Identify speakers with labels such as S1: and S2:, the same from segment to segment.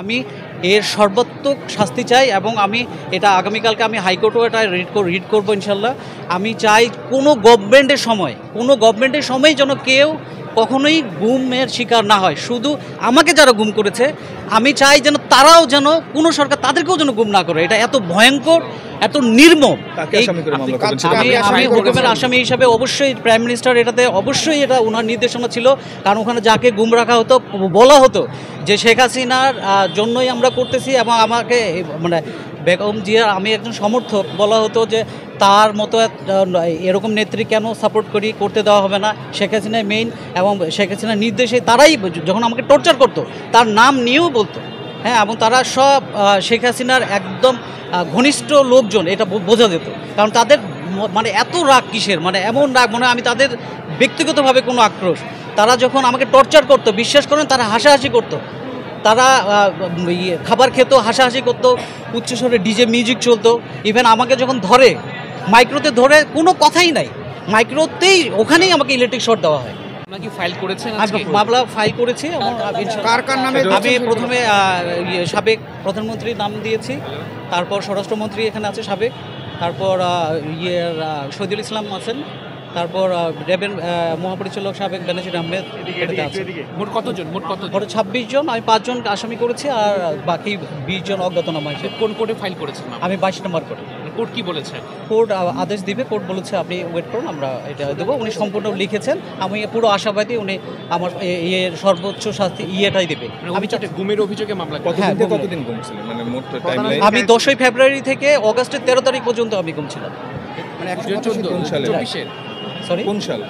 S1: আমি এর সর্বাত্মক শাস্তি চাই এবং আমি এটা আগামীকালকে আমি হাইকোর্টেও এটা রিড করবো ইনশাল্লাহ। আমি চাই কোনো গভর্নমেন্টের সময় যেন কেউ কখনোই গুমের শিকার না হয়। শুধু আমাকে যারা গুম করেছে আমি চাই যেন তারাও যেন কোনো সরকার তাদেরকেও যেন গুম না করে। এটা এত ভয়ঙ্কর, এত নির্মম। আমি হুকুমের আসামি হিসাবে অবশ্যই প্রাইম মিনিস্টার এটাতে অবশ্যই এটা ওনার নির্দেশনা ছিল, কারণ ওখানে যাকে গুম রাখা হতো বলা হতো যে শেখ হাসিনার জন্যই আমরা করতেছি এবং আমাকে মানে বেগম জিয়ার আমি একজন সমর্থক বলা হতো যে তার মতো এরকম নেত্রী কেন সাপোর্ট করতে দেওয়া হবে না, শেখ হাসিনা মেইন। এবং শেখ হাসিনার নির্দেশে তারাই যখন আমাকে টর্চার করতো তার নাম নিয়েও বলতো, হ্যাঁ, এবং তারা সব শেখ হাসিনার একদম ঘনিষ্ঠ লোকজন, এটা বোঝা যেত। কারণ তাদের মানে এত রাগ কিসের, মানে এমন রাগ মনে হয় আমি তাদের ব্যক্তিগতভাবে কোনো আক্রোশ। তারা যখন আমাকে টর্চার করতো বিশ্বাস করেন তারা হাসাহাসি করতো, তারা খাবার খেত, হাসাহাসি করতো, উচ্চস্বরে ডিজে মিউজিক চলতো। ইভেন আমাকে যখন ধরে মাইক্রোতে ধরে কোনো কথাই নাই, মাইক্রোতেই ওখানেই আমাকে ইলেকট্রিক শর্ট দেওয়া হয়।
S2: ফাইল করেছেন?
S1: মামলা ফাইল করেছি এবং কার নামে? আমি প্রথমে সাবেক প্রধানমন্ত্রীর নাম দিয়েছি, তারপর স্বরাষ্ট্রমন্ত্রী এখানে আছে সাবেক, তারপর শহীদুল ইসলাম আছেন, তারপর র্যাবের মহাপরিচালক সাবেক বেনজির আহমেদ।
S2: মোট কতজন? মোট
S1: 26 জন। আমি 5 জন আসামি করেছি আর বাকি 20 জন অজ্ঞাতনামা।
S2: কোন কোর্টে ফাইল করেছেন?
S1: আমি 22 নম্বর কোর্টে।
S2: কোর্ট কি বলেছে?
S1: কোর্ট আদেশ দিবে, কোর্ট বলেছে আপনি ওয়েট করুন, আমরা এটা দেবো। উনি সম্পূর্ণ লিখেছেন, আমি পুরো আশাবাদী উনি আমার এর সর্বোচ্চ শাস্তি এটাই দেবে।
S2: আমি গুমের অভিযোগে মামলা।
S3: কতদিন গুম ছিলেন? মানে মোট টাইমলাইন?
S1: আমি 10ই ফেব্রুয়ারি থেকে অগাস্টের 13 তারিখ পর্যন্ত আমি গুম ছিলাম।
S3: মানে 124
S1: সরি
S3: কোন সাল?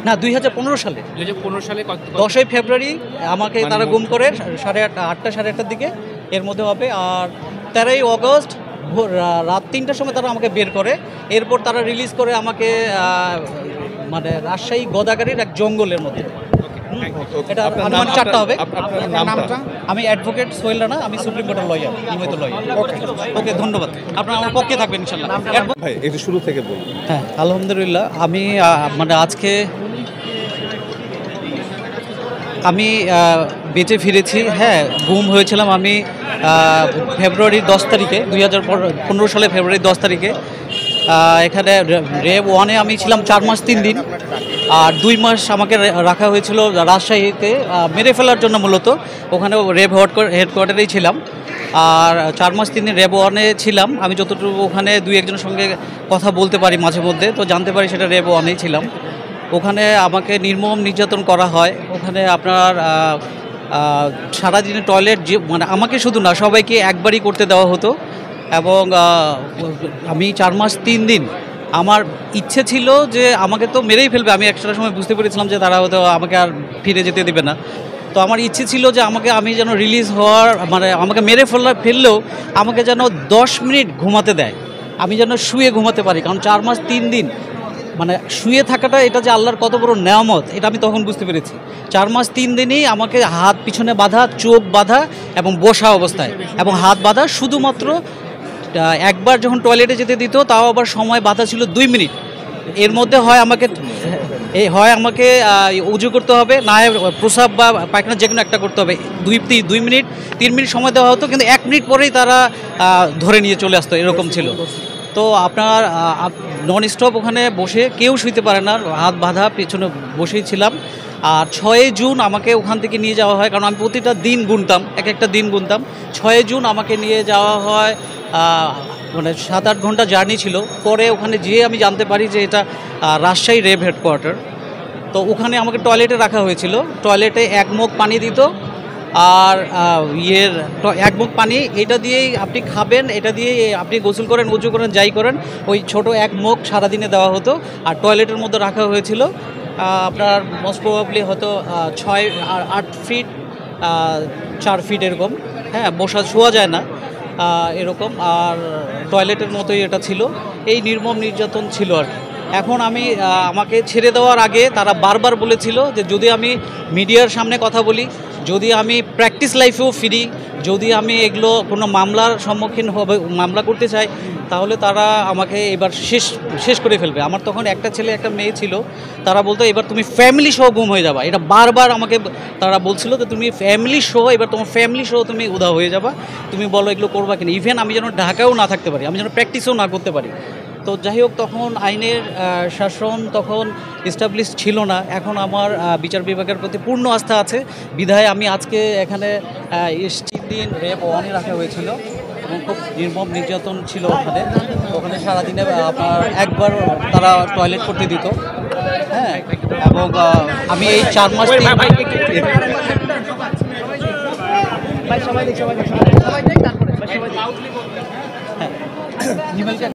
S1: না, 2015 সালে।
S2: 2015 সালে
S1: 10ই ফেব্রুয়ারি আমাকে তারা গুম করে 8:30 সাড়ে 8টার দিকে এর মধ্যে হবে। আর 13ই অগস্ট রাত 3টার সময় তারা আমাকে বের করে। এরপর তারা রিলিজ করে আমাকে মানে রাজশাহী গদাগাড়ির এক জঙ্গলের মধ্যে। এটা অনুমান 4টা হবে।
S3: নামটা?
S1: আমি অ্যাডভোকেট সোহেল রানা, আমি সুপ্রিম কোর্টের লয়ার, নিয়মিত লয়ার। ওকে, ধন্যবাদ। আপনারা আমার পক্ষে থাকবেন ইনশাল্লাহ।
S3: ভাই একটু শুরু থেকে বলুন।
S1: হ্যাঁ, আলহামদুলিল্লাহ। আমি মানে আজকে আমি বেঁচে ফিরেছি। হ্যাঁ, গুম হয়েছিলাম আমি ফেব্রুয়ারির 10 তারিখে, 2015 সালে ফেব্রুয়ারির 10 তারিখে। এখানে রেব 1-এ আমি ছিলাম 4 মাস 3 দিন, আর 2 মাস আমাকে রাখা হয়েছিল রাজশাহীতে মেরে ফেলার জন্য। মূলত ওখানে রেব হেডকোয়ার্টারেই ছিলাম, আর 4 মাস 3 দিন রেব 1-এ ছিলাম। আমি যতটুকু ওখানে 2-1 সঙ্গে কথা বলতে পারি মাঝে মধ্যে, তো জানতে পারি সেটা রেব 1-এই ছিলাম। ওখানে আমাকে নির্মম নির্যাতন করা হয়। ওখানে আপনার সারাদিনে টয়লেট মানে আমাকে শুধু না সবাইকে একবারই করতে দেওয়া হতো। এবং আমি 4 মাস 3 দিন আমার ইচ্ছে ছিল যে আমাকে তো মেরেই ফেলবে। আমি একটা সময় বুঝতে পেরেছিলাম যে তারা হয়তো আমাকে আর ফিরে যেতে দেবে না। তো আমার ইচ্ছে ছিল যে আমি যেন রিলিজ হওয়ার মানে আমাকে মেরে ফেললেও আমাকে যেন 10 মিনিট ঘুমাতে দেয়, আমি যেন শুয়ে ঘুমাতে পারি। কারণ 4 মাস 3 দিন মানে শুয়ে থাকাটা এটা যে আল্লাহর কত বড় নেয়ামত, এটা আমি তখন বুঝতে পেরেছি। 4 মাস 3 দিনই আমাকে হাত পিছনে বাঁধা, চোখ বাঁধা এবং বসা অবস্থায়, এবং হাত বাঁধা শুধুমাত্র একবার যখন টয়লেটে যেতে দিত তাও আবার সময় বাঁধা ছিল 2 মিনিট। এর মধ্যে হয় আমাকে উজু করতে হবে, না প্রসাব বা পায়খানা যে কোনো একটা করতে হবে। 2 মিনিট 3 মিনিট সময় দেওয়া হতো, কিন্তু 1 মিনিট পরেই তারা ধরে নিয়ে চলে আসতো, এরকম ছিল। তো আপনার নন স্টপ ওখানে বসে কেউ শুইতে পারে না, হাত বাঁধা পেছনে বসেই ছিলাম। আর 6 জুন আমাকে ওখান থেকে নিয়ে যাওয়া হয়, কারণ আমি প্রতিটা দিন গুনতাম, একটা দিন গুনতাম। 6 জুন আমাকে নিয়ে যাওয়া হয়, মানে 7-8 ঘন্টা জার্নি ছিল। পরে ওখানে যেয়ে আমি জানতে পারি যে এটা রাজশাহী রেব হেডকোয়ার্টার। তো ওখানে আমাকে টয়লেটে রাখা হয়েছিল। টয়লেটে 1 মগ পানি দিত, আর 1 মগ পানি এটা দিয়েই আপনি খাবেন, এটা দিয়েই আপনি গোসল করেন, উজু করেন, যাই করেন, ওই ছোট 1 মগ সারাদিনে দেওয়া হতো। আর টয়লেটের মধ্যে রাখা হয়েছিল আপনার মোস্ট প্রবাবলি হয়তো 6-8 ফিট 4 ফিট এরকম, হ্যাঁ, শোয়া যায় না এরকম। আর টয়লেটের মতোই এটা ছিল। এই নির্মম নির্যাতন ছিল আর কি। এখন আমি আমাকে ছেড়ে দেওয়ার আগে তারা বারবার বলেছিল যে যদি আমি মিডিয়ার সামনে কথা বলি, যদি আমি প্র্যাকটিস লাইফেও ফিরি, যদি আমি এগুলো কোনো মামলার সম্মুখীন হবে মামলা করতে চাই, তাহলে তারা আমাকে এবার শেষ করে ফেলবে। আমার তখন একটা ছেলে একটা মেয়ে ছিল, তারা বলতো এবার তুমি ফ্যামিলি সহ গুম হয়ে যাবা। এটা বারবার আমাকে তারা বলছিল যে তুমি ফ্যামিলি সহ, এবার তোমার ফ্যামিলি সহ তুমি উধাও হয়ে যাবা, তুমি বলো এগুলো করবা কিনা। ইভেন আমি যেন ঢাকায়ও না থাকতে পারি, আমি যেন প্র্যাকটিসও না করতে পারি। তো যাই হোক, তখন আইনের শাসন তখন এস্টাবলিশ ছিল না। এখন আমার বিচার বিভাগের প্রতি পূর্ণ আস্থা আছে, বিধায় আমি আজকে এখানে এসছি। দিন রেপ অনে রাখা হয়েছিল এবং খুব নির্মম নির্যাতন ছিল ওখানে। ওখানে সারাদিনে আপনার একবার তারা টয়লেট করতে দিত, হ্যাঁ। এবং আমি এই 4 মাস